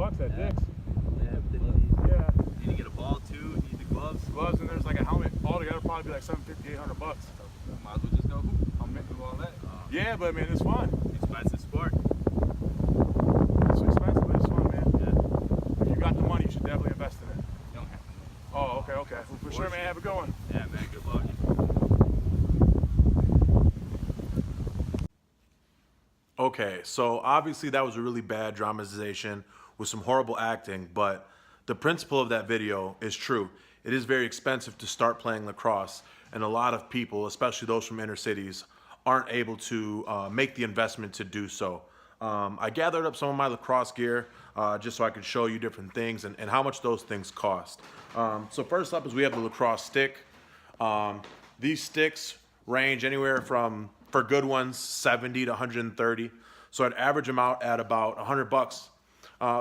$100 at Dick's. Yeah, but then you Yeah. need to get a ball too, you need the gloves. Gloves, and there's like a helmet. Altogether, probably be like $750, $800. Might as well just go hoop. I'm making all that. Yeah, but man, it's fun. Expensive sport. It's expensive, but it's fun, man. Yeah. If you got the money, you should definitely invest in it. You don't have to. Oh, okay. Well, for sure, man. Have a good one. Yeah, man, good luck. Okay, so obviously that was a really bad dramatization with some horrible acting, but the principle of that video is true. It is very expensive to start playing lacrosse, and a lot of people, especially those from inner cities, aren't able to make the investment to do so. I gathered up some of my lacrosse gear just so I could show you different things and how much those things cost. So first up is we have the lacrosse stick. These sticks range anywhere from, for good ones, 70 to 130. So I'd average them out at about $100.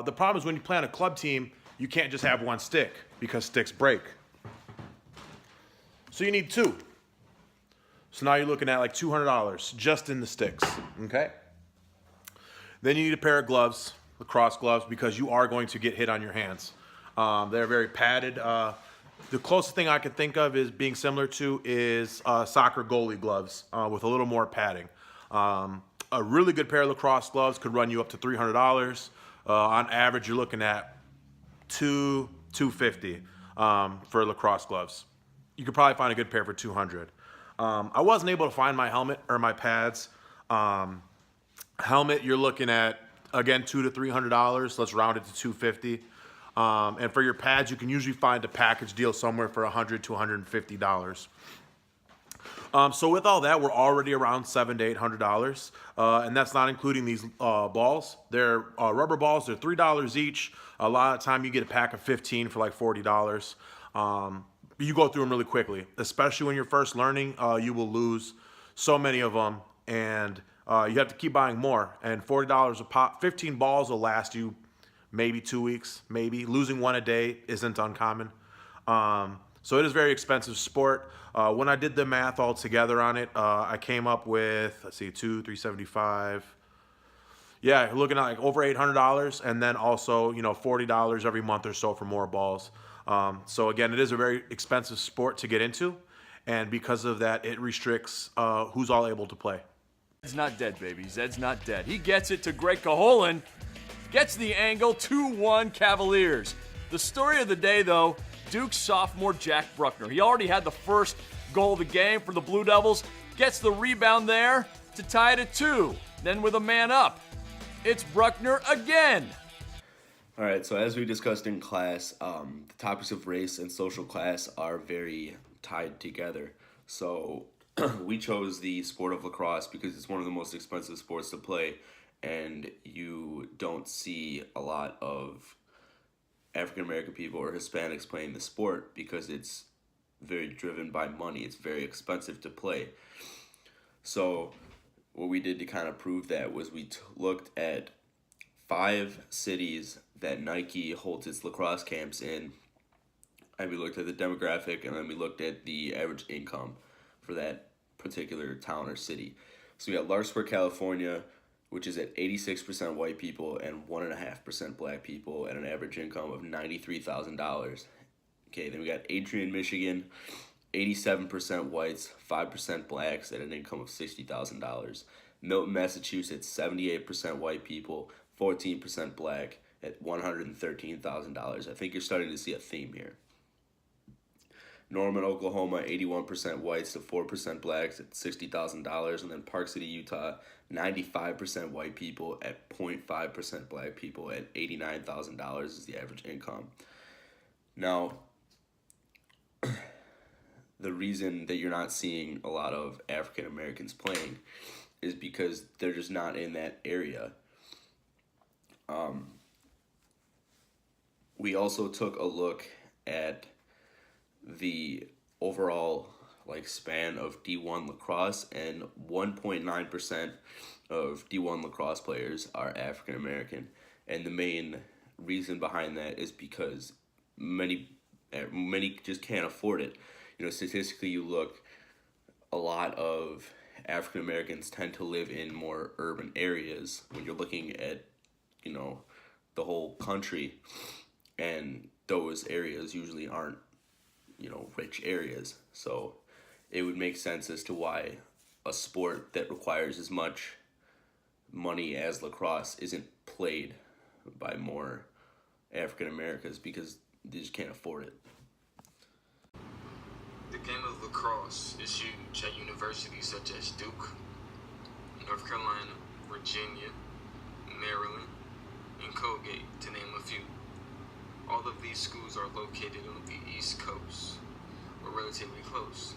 The problem is when you play on a club team, you can't just have one stick because sticks break. So you need two. So now you're looking at like $200 just in the sticks, okay? Then you need a pair of gloves, lacrosse gloves, because you are going to get hit on your hands. They're very padded. The closest thing I can think of is being similar to is soccer goalie gloves with a little more padding. A really good pair of lacrosse gloves could run you up to $300. On average, you're looking at $250 for lacrosse gloves. You could probably find a good pair for $200. I wasn't able to find my helmet or my pads. Helmet, you're looking at, again, $200 to $300. Let's round it to $250. And for your pads, you can usually find a package deal somewhere for $100 to $150. So with all that, we're already around $700 to $800, and that's not including these balls. They're rubber balls. They're $3 each. A lot of time you get a pack of 15 for like $40. You go through them really quickly, especially when you're first learning. You will lose so many of them, and you have to keep buying more. And $40 a pop, 15 balls will last you maybe 2 weeks, maybe. Losing one a day isn't uncommon. So it is a very expensive sport. When I did the math all together on it, I came up with, let's see, 375. Yeah, looking at like over $800, and then also, you know, $40 every month or so for more balls. So again, it is a very expensive sport to get into, and because of that, it restricts who's all able to play. Zed's not dead, baby. Zed's not dead. He gets it to Greg Caholen. Gets the angle, 2-1 Cavaliers. The story of the day, though, Duke's sophomore Jack Bruckner. He already had the first goal of the game for the Blue Devils. Gets the rebound there to tie it at 2. Then with a man up, it's Bruckner again. All right, so as we discussed in class, the topics of race and social class are very tied together. So we chose the sport of lacrosse because it's one of the most expensive sports to play, and you don't see a lot of African American people or Hispanics playing the sport because it's very driven by money. It's very expensive to play. So what we did to kind of prove that was we looked at 5 cities that Nike holds its lacrosse camps in, and we looked at the demographic, and then we looked at the average income for that particular town or city. So we got Larkspur, California, which is at 86% white people and 1.5% black people at an average income of $93,000. Okay, then we got Adrian, Michigan, 87% whites, 5% blacks at an income of $60,000. Milton, Massachusetts, 78% white people, 14% black at $113,000. I think you're starting to see a theme here. Norman, Oklahoma, 81% whites to 4% blacks at $60,000. And then Park City, Utah, 95% white people at 0.5% black people at $89,000 is the average income. Now, the reason that you're not seeing a lot of African Americans playing is because they're just not in that area. We also took a look at the overall span of D1 lacrosse, and 1.9% of D1 lacrosse players are African American, and the main reason behind that is because many just can't afford it. You know, statistically, you look, a lot of African Americans tend to live in more urban areas when you're looking at, you know, the whole country, and those areas usually aren't, rich areas. So it would make sense as to why a sport that requires as much money as lacrosse isn't played by more African Americans, because they just can't afford it. The game of lacrosse is huge at universities such as Duke, North Carolina, Virginia, Maryland, and Colgate, to name a few. All of these schools are located on the East Coast, or relatively close,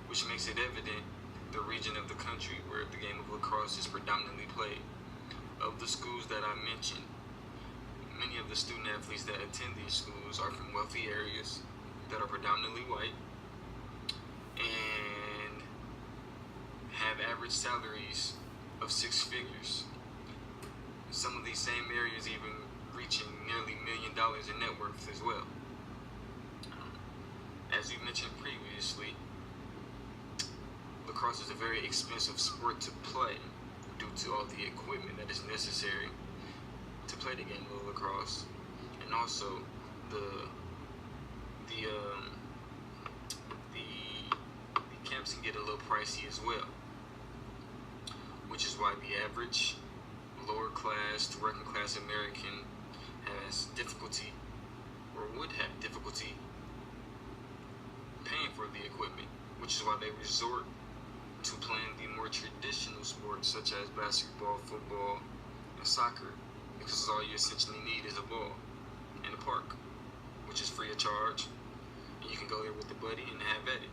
which makes it evident the region of the country where the game of lacrosse is predominantly played. Of the schools that I mentioned, many of the student athletes that attend these schools are from wealthy areas that are predominantly white and have average salaries of 6 figures. Some of these same areas even reaching nearly $1 million in net worth as well. As we mentioned previously, lacrosse is a very expensive sport to play due to all the equipment that is necessary to play the game of lacrosse, and also the camps can get a little pricey as well, which is why the average lower class to working class American has difficulty, or would have difficulty, paying for the equipment, which is why they resort to playing the more traditional sports such as basketball, football, and soccer, because all you essentially need is a ball and a park, which is free of charge, and you can go there with a buddy and have at it.